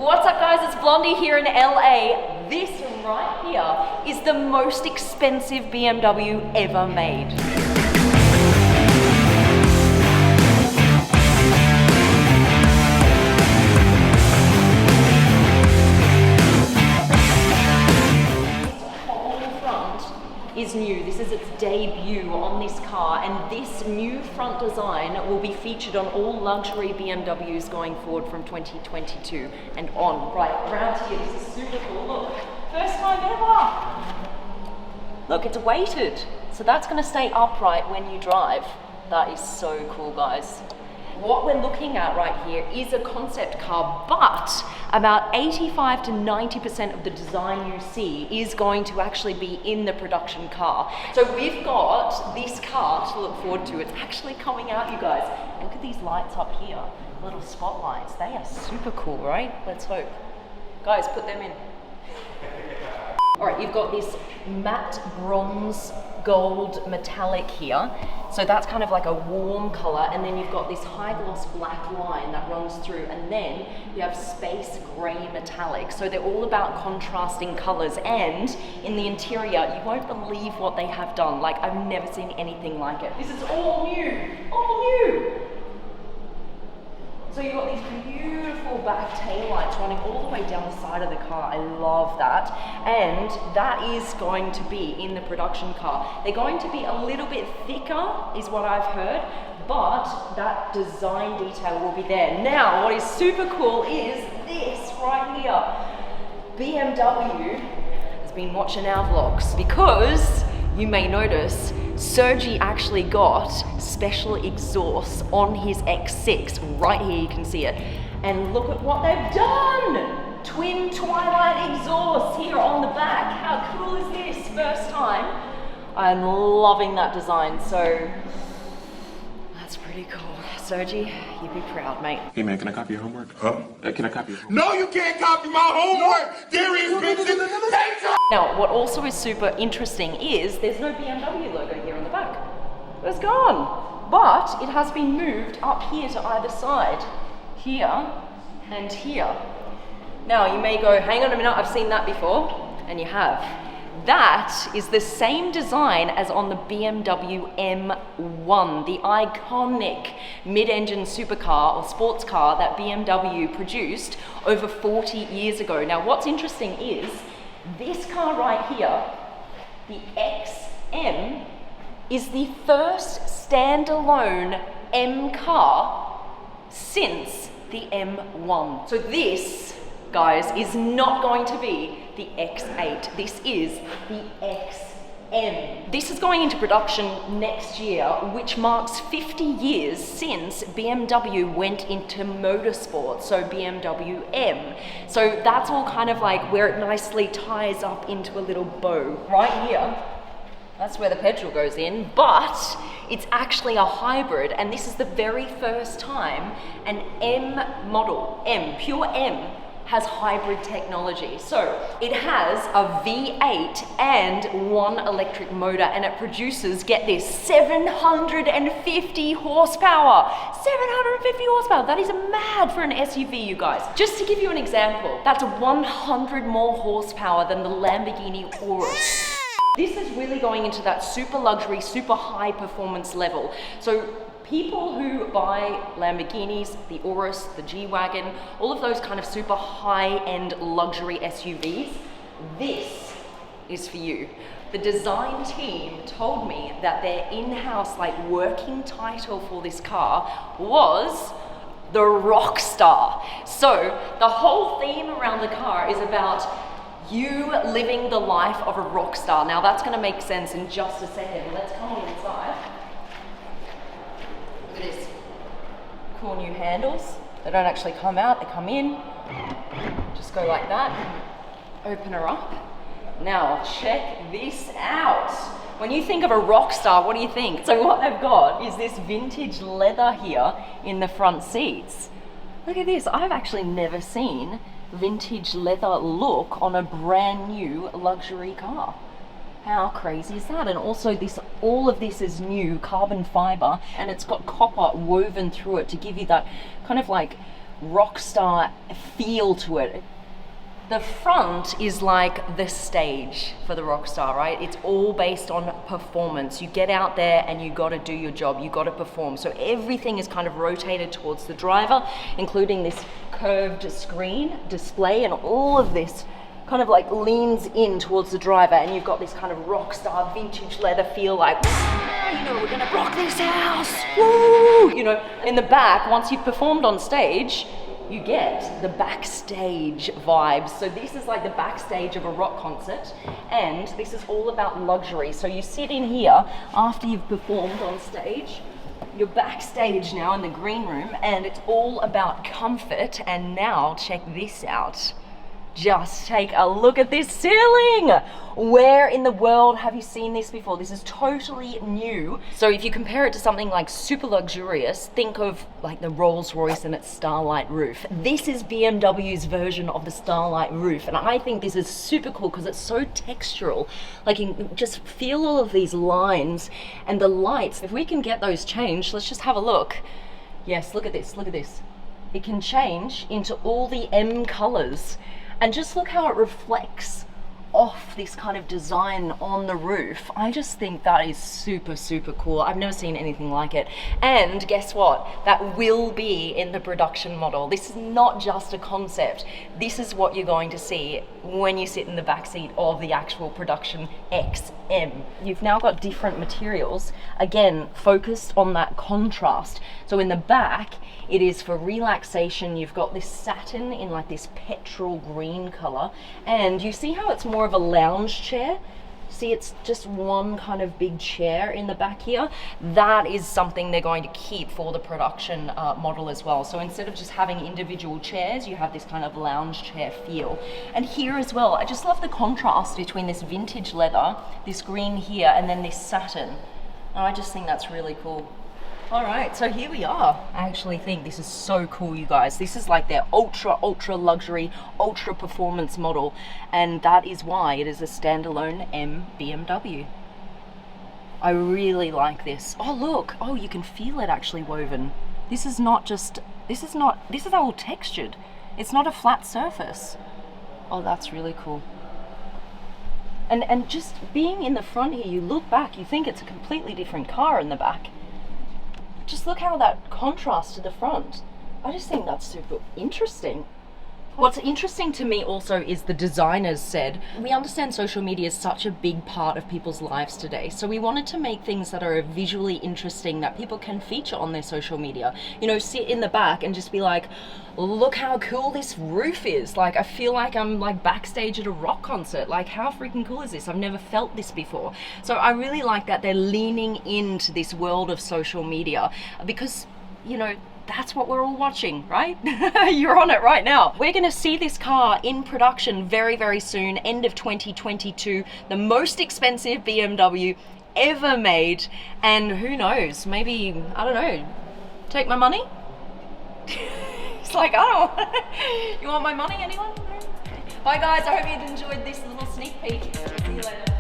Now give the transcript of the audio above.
What's up guys, it's Blondie here in LA. This right here is the most expensive BMW ever made. Is new. This is its debut on this car, and this new front design will be featured on all luxury BMWs going forward from 2022 and on. Right, around here, this is super cool. Look, first time ever. Look, it's weighted, so that's going to stay upright when you drive. That is so cool, guys. What we're looking at right here is a concept car, but about 85 to 90% of the design you see is going to actually be in the production car. So we've got this car to look forward to. It's actually coming out, you guys. Look at these lights up here, little spotlights. They are super cool, right? Let's hope. Guys, put them in. All right, you've got this matte bronze gold metallic here. So that's kind of like a warm color, and then you've got this high gloss black line that runs through, and then you have space gray metallic. So they're all about contrasting colors, and in the interior, you won't believe what they have done. Like, I've never seen anything like it. This is all new, all new. So you've got these beautiful back taillights running all the way down the side of the car. I love that. And that is going to be in the production car. They're going to be a little bit thicker, is what I've heard, but that design detail will be there. Now, what is super cool is this right here. BMW has been watching our vlogs because you may notice Sergi actually got special exhausts on his X6. Right here, you can see it. And look at what they've done! Twin twilight exhausts here on the back. How cool is this? First time. I'm loving that design, so that's pretty cool. Sergi, you'd be proud, mate. Hey man, can I copy your homework? Huh? Can I copy your homework? No, you can't copy my homework! There is bitches! Now, what also is super interesting is there's no BMW logo here on the back. It's gone. But it has been moved up here to either side. Here and here. Now, you may go, hang on a minute, I've seen that before. And you have. That is the same design as on the BMW M1, the iconic mid-engine supercar or sports car that BMW produced over 40 years ago. Now, what's interesting is this car right here, the XM, is the first standalone M car since the M1. So this, guys, is not going to be the X8. This is the XM. This is going into production next year, which marks 50 years since BMW went into motorsport, so BMW M. So that's all kind of like where it nicely ties up into a little bow. Right here, that's where the petrol goes in, but it's actually a hybrid, and this is the very first time an M model, M, pure M, has hybrid technology. So it has a V8 and one electric motor, and it produces, get this, 750 horsepower. 750 horsepower, that is mad for an SUV, you guys. Just to give you an example, that's 100 more horsepower than the Lamborghini Urus. This is really going into that super luxury, super high performance level. So people who buy Lamborghinis, the Urus, the G-Wagon, all of those kind of super high-end luxury SUVs, this is for you. The design team told me that their in-house working title for this car was the Rockstar. So the whole theme around the car is about you living the life of a rock star. Now that's going to make sense in just a second. Let's come on inside. Look at this. Cool new handles. They don't actually come out, they come in. Just go like that. Open her up. Now check this out. When you think of a rock star, what do you think? So what they've got is this vintage leather here in the front seats. Look at this. I've actually never seen vintage leather look on a brand new luxury car. How crazy is that? And also all of this is new carbon fiber, and it's got copper woven through it to give you that kind of rock star feel to it. The front is like the stage for the Rockstar, right? It's all based on performance. You get out there and you gotta do your job, you gotta perform. So everything is kind of rotated towards the driver, including this curved screen display, and all of this kind of like leans in towards the driver, and you've got this kind of Rockstar vintage leather feel, like, you know, we're gonna rock this house, woo! You know, in the back, once you've performed on stage, you get the backstage vibes. So this is like the backstage of a rock concert, and this is all about luxury. So you sit in here after you've performed on stage, you're backstage now in the green room, and it's all about comfort. And now check this out. Just take a look at this ceiling. Where in the world have you seen this before? This is totally new. So if you compare it to something like super luxurious, think of like the Rolls-Royce and its Starlight Roof. This is BMW's version of the Starlight Roof, and I think this is super cool because it's so textural. Like, you can just feel all of these lines and the lights. If we can get those changed, let's just have a look. Yes, look at this, look at this. It can change into all the M colors. And just look how it reflects off this kind of design on the roof. I just think that is super, super cool. I've never seen anything like it. And guess what? That will be in the production model. This is not just a concept. This is what you're going to see when you sit in the backseat of the actual production XM. You've now got different materials, again, focused on that contrast. So in the back, it is for relaxation. You've got this satin in like this petrol green color, and you see how it's more of a lounge chair? See, it's just one kind of big chair in the back here. That is something they're going to keep for the production model as well. So instead of just having individual chairs, you have this kind of lounge chair feel. And here as well, I just love the contrast between this vintage leather, this green here, and then this satin. And I just think that's really cool. All right, so here we are. I actually think this is so cool, you guys. This is like their ultra luxury, ultra performance model, and that is why it is a standalone M BMW. I really like this. Oh, look. Oh, you can feel it actually woven. This is all textured. It's not a flat surface. Oh, that's really cool. And just being in the front here, you look back, you think it's a completely different car in the back. Just look how that contrasts to the front. I just think that's super interesting. What's interesting to me also is the designers said, we understand social media is such a big part of people's lives today, so we wanted to make things that are visually interesting that people can feature on their social media. You know, sit in the back and just be like, look how cool this roof is. Like, I feel like I'm like backstage at a rock concert. Like, how freaking cool is this? I've never felt this before. So I really like that they're leaning into this world of social media, because, you know, that's what we're all watching, right? You're on it right now. We're gonna see this car in production very, very soon, end of 2022, the most expensive BMW ever made. And who knows, maybe, I don't know, take my money? It's like, I don't, you want my money, anyone? Bye guys, I hope you enjoyed this little sneak peek. See you later.